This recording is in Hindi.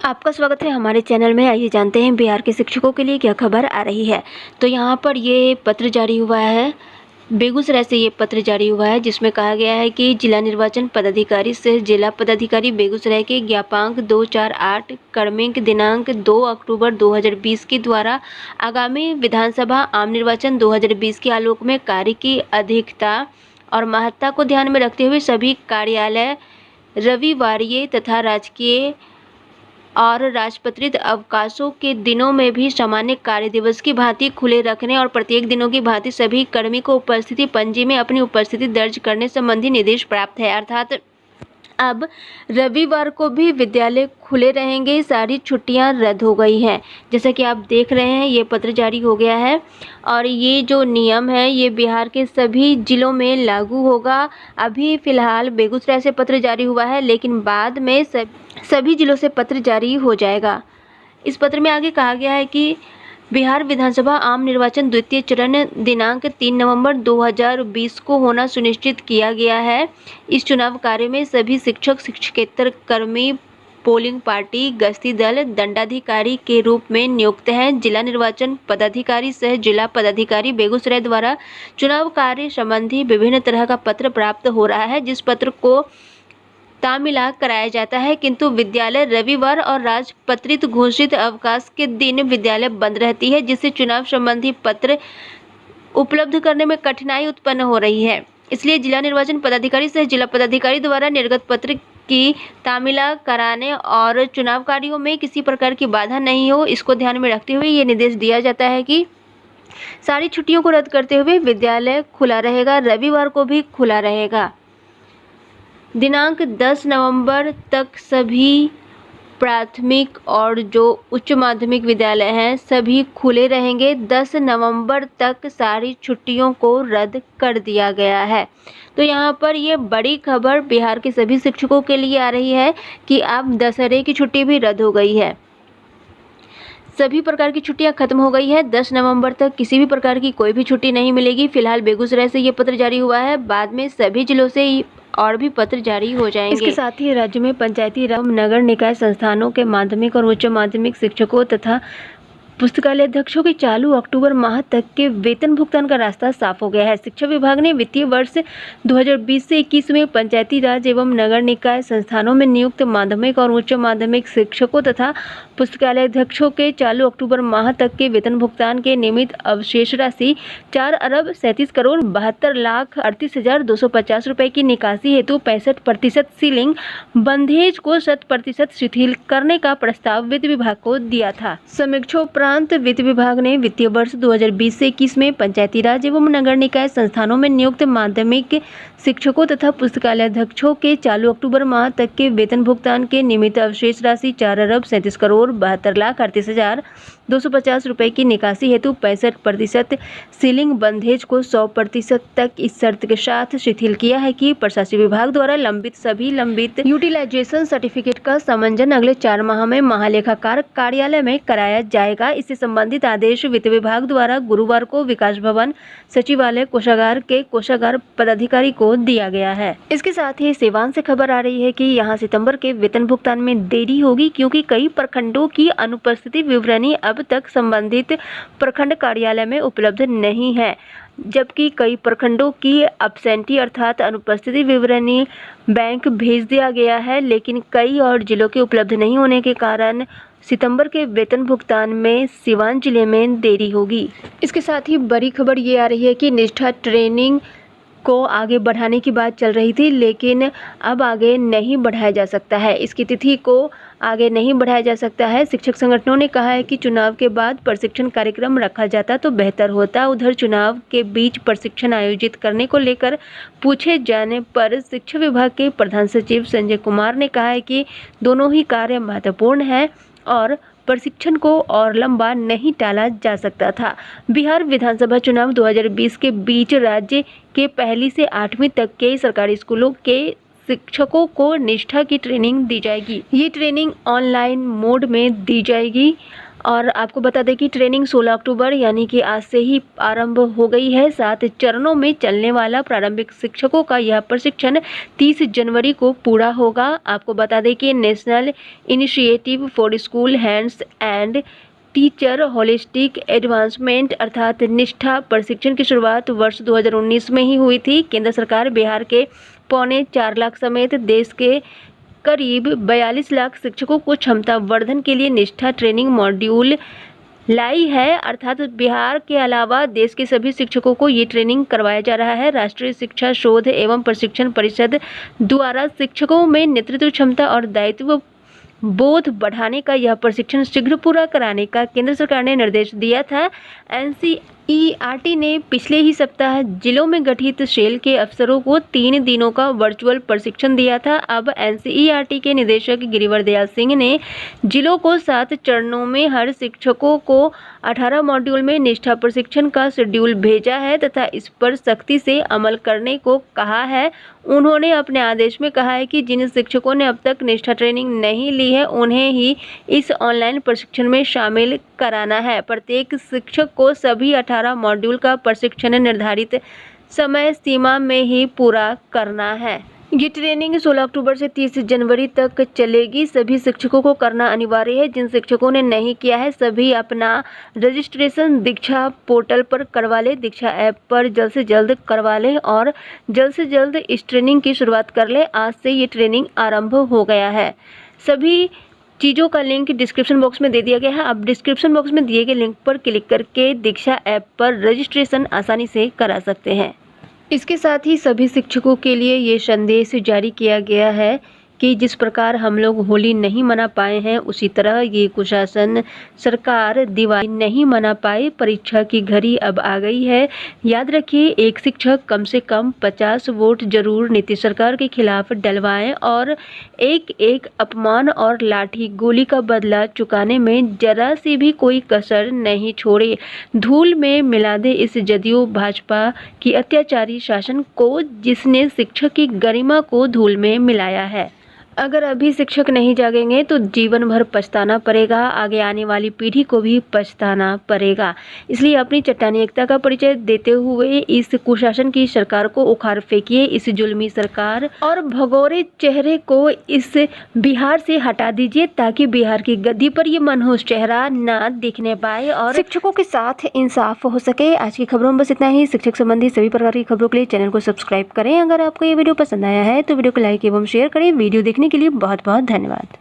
आपका स्वागत है हमारे चैनल में। आइए जानते हैं बिहार के शिक्षकों के लिए क्या खबर आ रही है। तो यहाँ पर ये पत्र जारी हुआ है, बेगूसराय से ये पत्र जारी हुआ है, जिसमें कहा गया है कि जिला निर्वाचन पदाधिकारी से जिला पदाधिकारी बेगूसराय के ज्ञापांक 248 क्रमिक दिनांक 2 अक्टूबर 2020 के द्वारा आगामी विधानसभा आम निर्वाचन 2020 के आलोक में कार्य की अधिकता और महत्ता को ध्यान में रखते हुए सभी कार्यालय रविवारीय तथा राजकीय और राजपत्रित अवकाशों के दिनों में भी सामान्य कार्य दिवस की भांति खुले रखने और प्रत्येक दिनों की भांति सभी कर्मी को उपस्थिति पंजी में अपनी उपस्थिति दर्ज करने संबंधी निर्देश प्राप्त है। अर्थात अब रविवार को भी विद्यालय खुले रहेंगे, सारी छुट्टियां रद्द हो गई हैं। जैसा कि आप देख रहे हैं ये पत्र जारी हो गया है और ये जो नियम है ये बिहार के सभी जिलों में लागू होगा। अभी फ़िलहाल बेगूसराय से पत्र जारी हुआ है, लेकिन बाद में सभी जिलों से पत्र जारी हो जाएगा। इस पत्र में आगे कहा गया है कि बिहार विधानसभा आम निर्वाचन द्वितीय चरण दिनांक 3 नवंबर 2020 को होना सुनिश्चित किया गया है। इस चुनाव कार्य में सभी शिक्षक शिक्षकेतर कर्मी पोलिंग पार्टी गश्ती दल दंडाधिकारी के रूप में नियुक्त हैं। जिला निर्वाचन पदाधिकारी सह जिला पदाधिकारी बेगूसराय द्वारा चुनाव कार्य संबंधी विभिन्न तरह का पत्र प्राप्त हो रहा है, जिस पत्र को तामीला कराया जाता है, किंतु विद्यालय रविवार और राजपत्रित घोषित अवकाश के दिन विद्यालय बंद रहती है, जिससे चुनाव संबंधी पत्र उपलब्ध करने में कठिनाई उत्पन्न हो रही है। इसलिए जिला निर्वाचन पदाधिकारी से जिला पदाधिकारी द्वारा निर्गत पत्र की तामीला कराने और चुनाव कार्यों में किसी प्रकार की बाधा नहीं हो, इसको ध्यान में रखते हुए ये निर्देश दिया जाता है कि सारी छुट्टियों को रद्द करते हुए विद्यालय खुला रहेगा, रविवार को भी खुला रहेगा। दिनांक 10 नवंबर तक सभी प्राथमिक और जो उच्च माध्यमिक विद्यालय हैं सभी खुले रहेंगे। 10 नवंबर तक सारी छुट्टियों को रद्द कर दिया गया है। तो यहाँ पर ये बड़ी खबर बिहार के सभी शिक्षकों के लिए आ रही है कि अब दशहरे की छुट्टी भी रद्द हो गई है। सभी प्रकार की छुट्टियां खत्म हो गई है। 10 नवंबर तक किसी भी प्रकार की कोई भी छुट्टी नहीं मिलेगी। फिलहाल बेगूसराय से ये पत्र जारी हुआ है, बाद में सभी जिलों से और भी पत्र जारी हो जाएंगे। इसके साथ ही राज्य में पंचायती राज नगर निकाय संस्थानों के माध्यमिक और उच्च माध्यमिक शिक्षकों तथा पुस्तकालय अध्यक्षों के चालू अक्टूबर माह तक के वेतन भुगतान का रास्ता साफ हो गया है। शिक्षा विभाग ने वित्तीय वर्ष 2020 से 21 में पंचायती राज एवं नगर निकाय संस्थानों में नियुक्त माध्यमिक और उच्च माध्यमिक शिक्षकों तथा पुस्तकालय अध्यक्षों के चालू अक्टूबर माह तक के वेतन भुगतान के नियमित अवशेष राशि 4,37,72,38,250 रुपये की निकासी हेतु 65% सीलिंग बंधेज को 100% शिथिल करने का प्रस्ताव वित्त विभाग को दिया था। समीक्षा उपरांत वित्त विभाग ने वित्तीय वर्ष 2020 से 21 में पंचायती राज एवं नगर निकाय संस्थानों में नियुक्त माध्यमिक शिक्षकों तथा पुस्तकालय अध्यक्षों के चालू अक्टूबर माह तक के वेतन भुगतान के नियमित अवशेष राशि 4,37,72,38,250 रुपये की निकासी हेतु 65% सीलिंग बंधेज को 100% तक इस शर्त के साथ शिथिल किया है कि प्रशासनिक विभाग द्वारा लंबित सभी लंबित यूटिलाइजेशन सर्टिफिकेट का समंजन अगले 4 माह में महालेखाकार कार्यालय में कराया जाएगा। इससे संबंधित आदेश वित्त विभाग द्वारा गुरुवार को विकास भवन सचिवालय कोषागार के कोषागार पदाधिकारी को दिया गया है। इसके साथ ही सिवान से खबर आ रही है कि यहां सितंबर के वेतन भुगतान में देरी होगी, क्योंकि कई प्रखंडों की अनुपस्थिति विवरणी अब तक संबंधित प्रखंड कार्यालय में उपलब्ध नहीं है, जबकि कई प्रखंडों की अब्सेंटी अर्थात अनुपस्थिति विवरणी बैंक भेज दिया गया है, लेकिन कई और जिलों के उपलब्ध नहीं होने के कारण सितंबर के वेतन भुगतान में सिवान जिले में देरी होगी। इसके साथ ही बड़ी खबर ये आ रही है कि निष्ठा ट्रेनिंग को आगे बढ़ाने की बात चल रही थी, लेकिन अब आगे नहीं बढ़ाया जा सकता है। इसकी तिथि को आगे नहीं बढ़ाया जा सकता है। शिक्षक संगठनों ने कहा है कि चुनाव के बाद प्रशिक्षण कार्यक्रम रखा जाता तो बेहतर होता। उधर चुनाव के बीच प्रशिक्षण आयोजित करने को लेकर पूछे जाने पर शिक्षा विभाग के प्रधान सचिव संजय कुमार ने कहा है कि दोनों ही कार्य महत्वपूर्ण हैं और प्रशिक्षण को और लंबा नहीं टाला जा सकता था। बिहार विधानसभा चुनाव 2020 के बीच राज्य के 1ली से 8वीं तक के सरकारी स्कूलों के शिक्षकों को निष्ठा की ट्रेनिंग दी जाएगी। ये ट्रेनिंग ऑनलाइन मोड में दी जाएगी और आपको बता दें कि ट्रेनिंग 16 अक्टूबर यानी कि आज से ही आरंभ हो गई है। 7 चरणों में चलने वाला प्रारंभिक शिक्षकों का यह प्रशिक्षण 30 जनवरी को पूरा होगा। आपको बता दें कि national initiative for school hands and teacher holistic advancement अर्थात निष्ठा प्रशिक्षण की शुरुआत वर्ष 2019 में ही हुई थी। केंद्र सरकार बिहार के 4.25 लाख समेत देश के करीब 42 लाख शिक्षकों को क्षमता वर्धन के लिए निष्ठा ट्रेनिंग मॉड्यूल लाई है। अर्थात बिहार के अलावा देश के सभी शिक्षकों को ये ट्रेनिंग करवाया जा रहा है। राष्ट्रीय शिक्षा शोध एवं प्रशिक्षण परिषद द्वारा शिक्षकों में नेतृत्व क्षमता और दायित्व बोध बढ़ाने का यह प्रशिक्षण शीघ्र पूरा कराने का केंद्र सरकार ने निर्देश दिया था। एनसीईआरटी ने पिछले ही सप्ताह जिलों में गठित सेल के अफसरों को 3 दिनों का वर्चुअल प्रशिक्षण दिया था। अब एनसीईआरटी के निदेशक गिरिवर दयाल सिंह ने जिलों को 7 चरणों में हर शिक्षकों को 18 मॉड्यूल में निष्ठा प्रशिक्षण का शेड्यूल भेजा है तथा इस पर सख्ती से अमल करने को कहा है। उन्होंने अपने आदेश में कहा है कि जिन शिक्षकों ने अब तक निष्ठा ट्रेनिंग नहीं ली है उन्हें ही इस ऑनलाइन प्रशिक्षण में शामिल कराना है। प्रत्येक शिक्षक को सभी 18 मॉड्यूल का प्रशिक्षण निर्धारित समय सीमा में ही पूरा करना है। ये ट्रेनिंग 16 अक्टूबर से 30 जनवरी तक चलेगी। सभी शिक्षकों को करना अनिवार्य है। जिन शिक्षकों ने नहीं किया है सभी अपना रजिस्ट्रेशन दीक्षा पोर्टल पर करवा लें, दीक्षा ऐप पर जल्द से जल्द करवा लें और जल्द से जल्द इस ट्रेनिंग की शुरुआत कर लें। आज से ये ट्रेनिंग आरंभ हो गया है। सभी चीज़ों का लिंक डिस्क्रिप्शन बॉक्स में दे दिया गया है। आप डिस्क्रिप्शन बॉक्स में दिए गए लिंक पर क्लिक करके दीक्षा ऐप पर रजिस्ट्रेशन आसानी से करा सकते हैं। इसके साथ ही सभी शिक्षकों के लिए ये संदेश जारी किया गया है कि जिस प्रकार हम लोग होली नहीं मना पाए हैं उसी तरह ये कुशासन सरकार दिवाली नहीं मना पाई। परीक्षा की घड़ी अब आ गई है। याद रखिए, एक शिक्षक कम से कम 50 वोट जरूर नीतीश सरकार के खिलाफ डलवाएं और एक एक अपमान और लाठी गोली का बदला चुकाने में जरा सी भी कोई कसर नहीं छोड़े। धूल में मिला दे इस जदयू भाजपा की अत्याचारी शासन को, जिसने शिक्षक की गरिमा को धूल में मिलाया है। अगर अभी शिक्षक नहीं जागेंगे तो जीवन भर पछताना पड़ेगा, आगे आने वाली पीढ़ी को भी पछताना पड़ेगा। इसलिए अपनी चट्टानी एकता का परिचय देते हुए इस कुशासन की सरकार को उखाड़ फेंकिए, इस जुल्मी सरकार और भगोरे चेहरे को इस बिहार से हटा दीजिए ताकि बिहार की गद्दी पर ये मनहूस चेहरा ना दिखने पाए और शिक्षकों के साथ इंसाफ हो सके। आज की खबरों में बस इतना ही। शिक्षक संबंधी सभी प्रकार की खबरों के लिए चैनल को सब्सक्राइब करें। अगर आपको ये वीडियो पसंद आया है तो वीडियो को लाइक एवं शेयर करें। वीडियो देखने के लिए बहुत बहुत धन्यवाद।